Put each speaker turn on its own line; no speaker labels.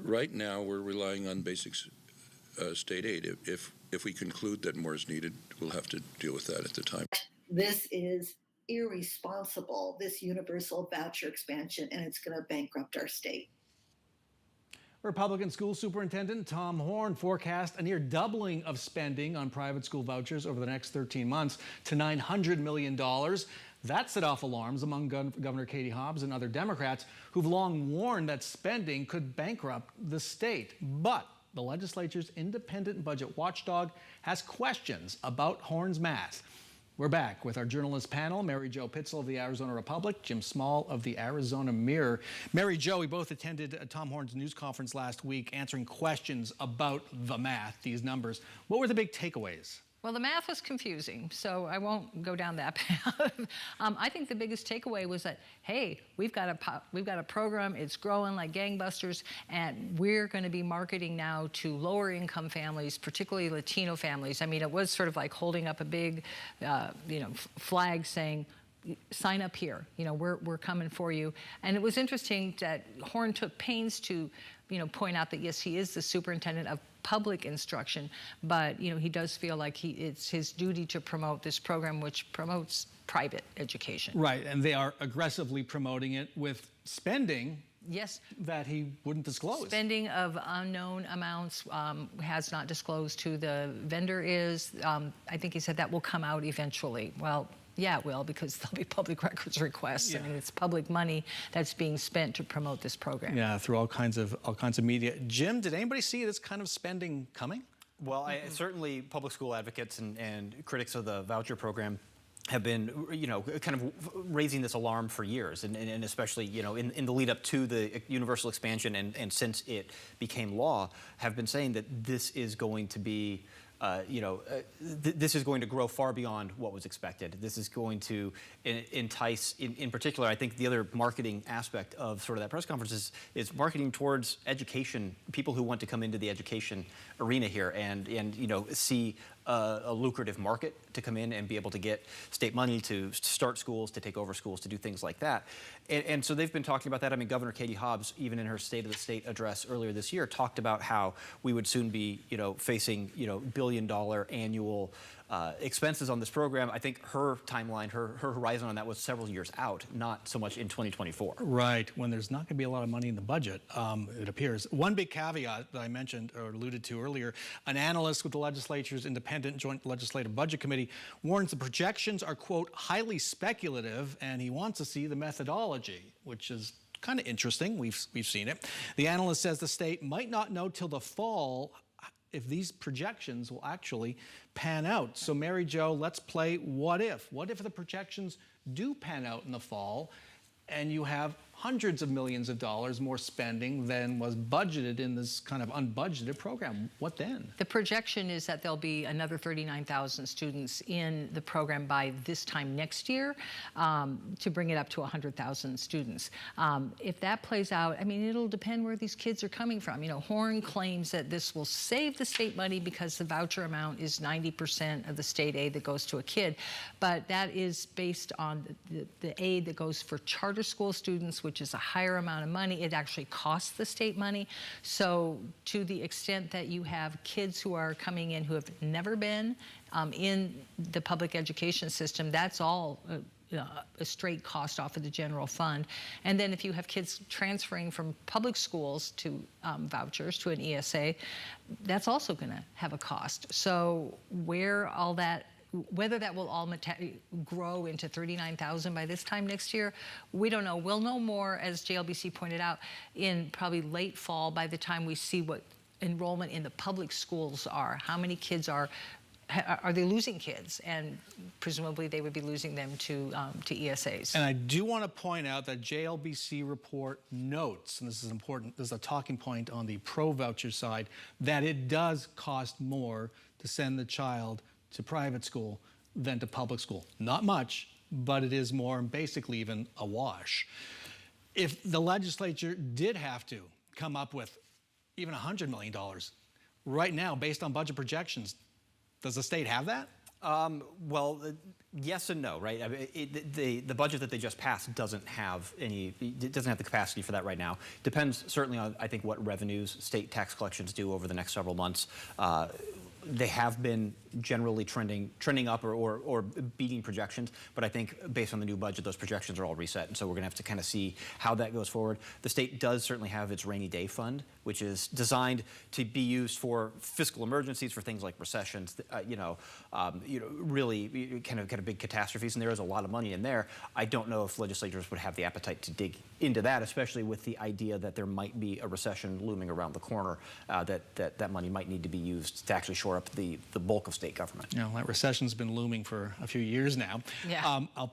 Right now, we're relying on basic state aid. If we conclude that more is needed, we'll have to deal with that at the time.
This is irresponsible, this universal voucher expansion, and it's going to bankrupt our state.
Republican School Superintendent Tom Horne forecast a near doubling of spending on private school vouchers over the next 13 months to $900 million. That set off alarms among Governor Katie Hobbs and other Democrats who've long warned that spending could bankrupt the state. But the legislature's independent budget watchdog has questions about Horne's math. We're back with our journalist panel, Mary Jo Pitzl of the Arizona Republic, Jim Small of the Arizona Mirror. Mary Jo, we both attended Tom Horne's news conference last week answering questions about the math, these numbers. What were the big takeaways?
Well, the math was confusing, so I won't go down that path. I think the biggest takeaway was that, hey, we've got a program, it's growing like gangbusters, and we're going to be marketing now to lower income families, particularly Latino families. I mean, it was sort of like holding up a big, flag saying, sign up here, we're coming for you. And it was interesting that Horne took pains to, point out that yes, he is the superintendent of public instruction, but he does feel like it's his duty to promote this program, which promotes private education.
Right, and they are aggressively promoting it with spending.
Yes.
That he wouldn't disclose.
Spending of unknown amounts, has not disclosed who the vendor is. I think he said that will come out eventually. Well, yeah, it will, because there'll be public records requests. Yeah. I mean, it's public money that's being spent to promote this program.
Yeah, through all kinds of media. Jim, did anybody see this kind of spending coming?
Well, certainly public school advocates and critics of the voucher program have been, kind of raising this alarm for years, and especially, in the lead up to the universal expansion and since it became law, have been saying that this is going to be this is going to grow far beyond what was expected. This is going to entice, in particular, I think the other marketing aspect of sort of that press conference is marketing towards education, people who want to come into the education arena here and see a lucrative market to come in and be able to get state money to start schools, to take over schools, to do things like that. And so they've been talking about that. I mean, Governor Katie Hobbs, even in her State of the State address earlier this year, talked about how we would soon be, facing, billion-dollar annual expenses on this program. I think her timeline, her horizon on that was several years out, not so much in 2024.
Right, when there's not going to be a lot of money in the budget, it appears. One big caveat that I mentioned or alluded to earlier, an analyst with the legislature's independent Joint Legislative Budget Committee warns the projections are, quote, highly speculative, and he wants to see the methodology, which is kind of interesting. We've seen it. The analyst says the state might not know till the fall if these projections will actually pan out. So Mary Jo, let's play what if. What if the projections do pan out in the fall and you have hundreds of millions of dollars more spending than was budgeted in this kind of unbudgeted program? What then? The
projection is that there'll be another 39,000 students in the program by this time next year, to bring it up to 100,000 students. If that plays out, I mean, it'll depend where these kids are coming from. Horne claims that this will save the state money because the voucher amount is 90% of the state aid that goes to a kid, but that is based on the aid that goes for charter school students, which is a higher amount of money. It actually costs the state money. So to the extent that you have kids who are coming in who have never been in the public education system, that's all a straight cost off of the general fund. And then if you have kids transferring from public schools to vouchers to an ESA, that's also going to have a cost. So whether that will all grow into 39,000 by this time next year, we don't know. We'll know more, as JLBC pointed out, in probably late fall, by the time we see what enrollment in the public schools are. How many kids are they losing kids? And presumably they would be losing them to ESAs.
And I do want to point out that JLBC report notes, and this is important, this is a talking point on the pro-voucher side, that it does cost more to send the child to private school than to public school. Not much, but it is more, and basically even a wash. If the legislature did have to come up with even $100 million right now, based on budget projections, does the state have that?
Well, yes and no, right? I mean, the budget that they just passed doesn't have the capacity for that right now. Depends certainly on, I think, what revenues state tax collections do over the next several months. They have been generally trending up or beating projections, but I think based on the new budget, those projections are all reset, and so we're going to have to kind of see how that goes forward. The state does certainly have its rainy day fund, which is designed to be used for fiscal emergencies, for things like recessions, really kind of big catastrophes, and there is a lot of money in there. I don't know if legislators would have the appetite to dig into that, especially with the idea that there might be a recession looming around the corner, that money might need to be used to actually shore up the bulk of state government.
You know, that recession's been looming for a few years now.
Yeah.
I'll